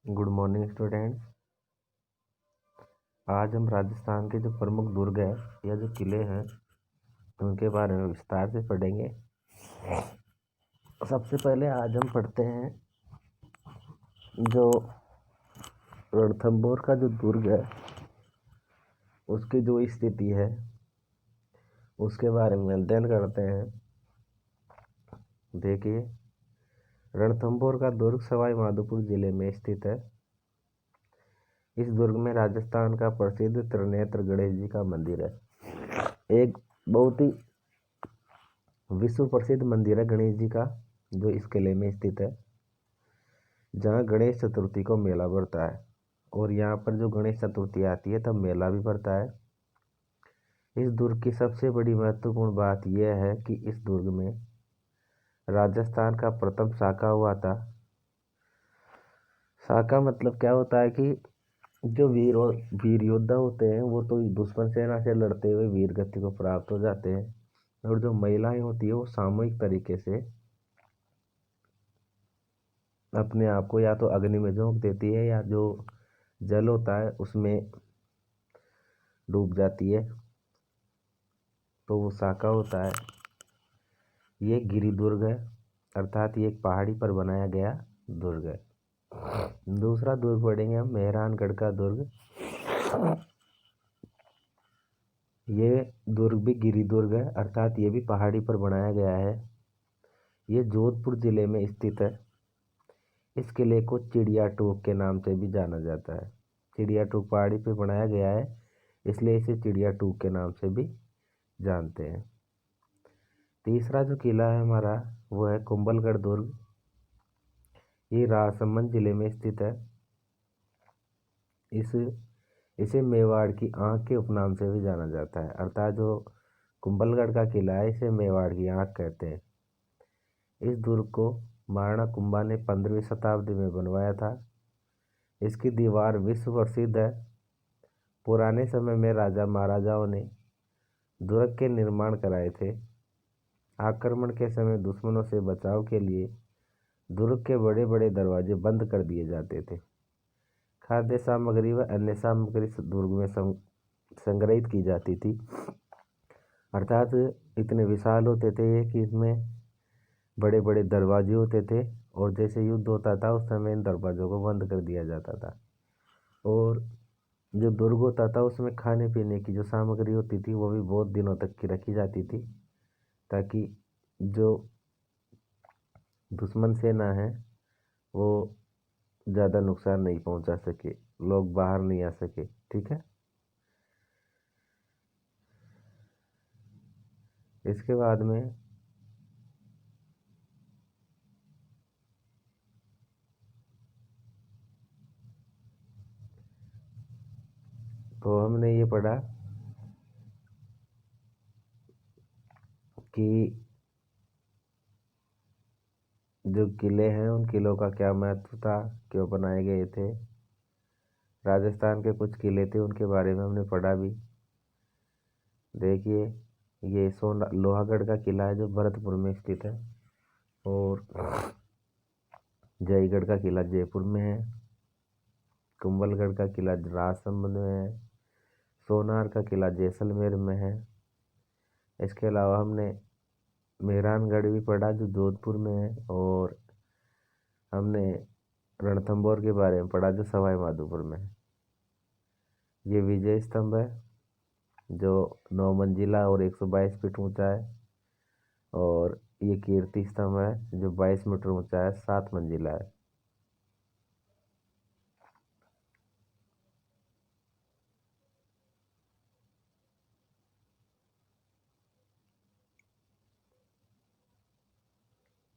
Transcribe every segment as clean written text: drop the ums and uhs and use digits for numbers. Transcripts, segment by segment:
Good morning students. आज हम राजस्थान के जो प्रमुख दुर्ग है या जो किले हैं उनके बारे में विस्तार से पढ़ेंगे। सबसे पहले आज हम पढ़ते हैं जो रणथंभौर का जो दुर्ग है उसकी जो स्थिति है उसके बारे में अध्ययन करते हैं। देखिए, रणथंभौर का दुर्ग सवाई माधोपुर जिले में स्थित है। इस दुर्ग में राजस्थान का प्रसिद्ध त्रिनेत्र गणेश जी का मंदिर है। एक बहुत ही विश्व प्रसिद्ध मंदिर है गणेश जी का, जो इस किले में स्थित है, जहाँ गणेश चतुर्थी को मेला भरता है। और यहाँ पर जो गणेश चतुर्थी आती है तब मेला भी भरता है। इस दुर्ग की सबसे बड़ी महत्वपूर्ण बात यह है कि इस दुर्ग में राजस्थान का प्रथम साका हुआ था। साका मतलब क्या होता है कि जो वीर योद्धा होते हैं वो तो दुश्मन सेना से लड़ते हुए वीर गति को प्राप्त हो जाते हैं, और जो महिलाएं होती है वो सामूहिक तरीके से अपने आप को या तो अग्नि में झोंक देती है या जो जल होता है उसमें डूब जाती है, तो वो साका होता है। ये गिरि दुर्ग है, अर्थात ये एक पहाड़ी पर बनाया गया दुर्ग है। दूसरा दुर्ग पढ़ेंगे हम, मेहरानगढ़ का दुर्ग। ये दुर्ग भी गिरि दुर्ग है, अर्थात ये भी पहाड़ी पर बनाया गया है। ये जोधपुर जिले में स्थित है। इस किले को चिड़िया टोक के नाम से भी जाना जाता है। चिड़िया टोक पहाड़ी पे बनाया गया है, इसलिए इसे चिड़िया टोक के नाम से भी जानते हैं। तीसरा जो किला है हमारा वो है कुंभलगढ़ दुर्ग। ये राजसमंद जिले में स्थित है। इसे मेवाड़ की आँख के उपनाम से भी जाना जाता है, अर्थात जो कुंभलगढ़ का किला है इसे मेवाड़ की आँख कहते हैं। इस दुर्ग को महाराणा कुंभा ने 15वीं शताब्दी में बनवाया था। इसकी दीवार विश्व प्रसिद्ध है। पुराने समय में राजा महाराजाओं ने दुर्ग के निर्माण कराए थे। आक्रमण के समय दुश्मनों से बचाव के लिए दुर्ग के बड़े बड़े दरवाजे बंद कर दिए जाते थे। खाद्य सामग्री व अन्य सामग्री दुर्ग में संग्रहित की जाती थी, अर्थात इतने विशाल होते थे कि इसमें बड़े बड़े दरवाजे होते थे, और जैसे युद्ध होता था उस समय इन दरवाज़ों को बंद कर दिया जाता था। और जो दुर्ग होता था उसमें खाने पीने की जो सामग्री होती थी वो भी बहुत दिनों तक की रखी जाती थी, ताकि जो दुश्मन सेना है वो ज़्यादा नुकसान नहीं पहुंचा सके, लोग बाहर नहीं आ सके। ठीक है, इसके बाद में तो हमने ये पढ़ा कि जो किले हैं उन किलों का क्या महत्व था, क्यों बनाए गए थे। राजस्थान के कुछ किले थे उनके बारे में हमने पढ़ा भी। देखिए, ये लोहागढ़ का किला है जो भरतपुर में स्थित है, और जयगढ़ का किला जयपुर में है। कुंभलगढ़ का किला राजसमंद में है। सोनार का किला जैसलमेर में है। इसके अलावा हमने मेहरानगढ़ भी पढ़ा जो जोधपुर में है, और हमने रणथंभौर के बारे में पढ़ा जो सवाई माधोपुर में है। ये विजय स्तंभ है जो 9 मंजिला और 122 फीट ऊंचा है, और ये कीर्ति स्तंभ है जो 22 मीटर ऊंचा है, 7 मंजिला है।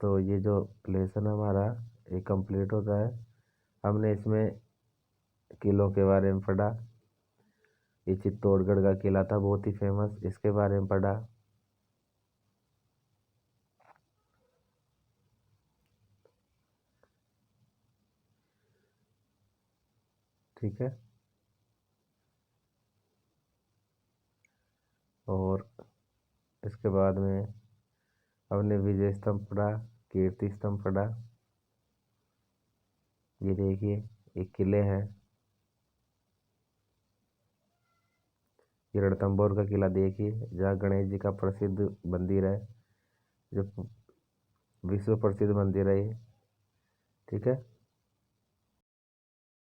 तो ये जो लेसन हमारा ये कंप्लीट होता है। हमने इसमें किलों के बारे में पढ़ा। ये चित्तौड़गढ़ का किला था बहुत ही फेमस, इसके बारे में पढ़ा। ठीक है, और इसके बाद में हमने विजय स्तंभ पढ़ा, कीर्ति स्तंभ पढ़ा। ये देखिए, ये किले हैं। ये रणथंभौर का किला देखिए, जहाँ गणेश जी का प्रसिद्ध मंदिर है, जो विश्व प्रसिद्ध मंदिर है ये। ठीक है।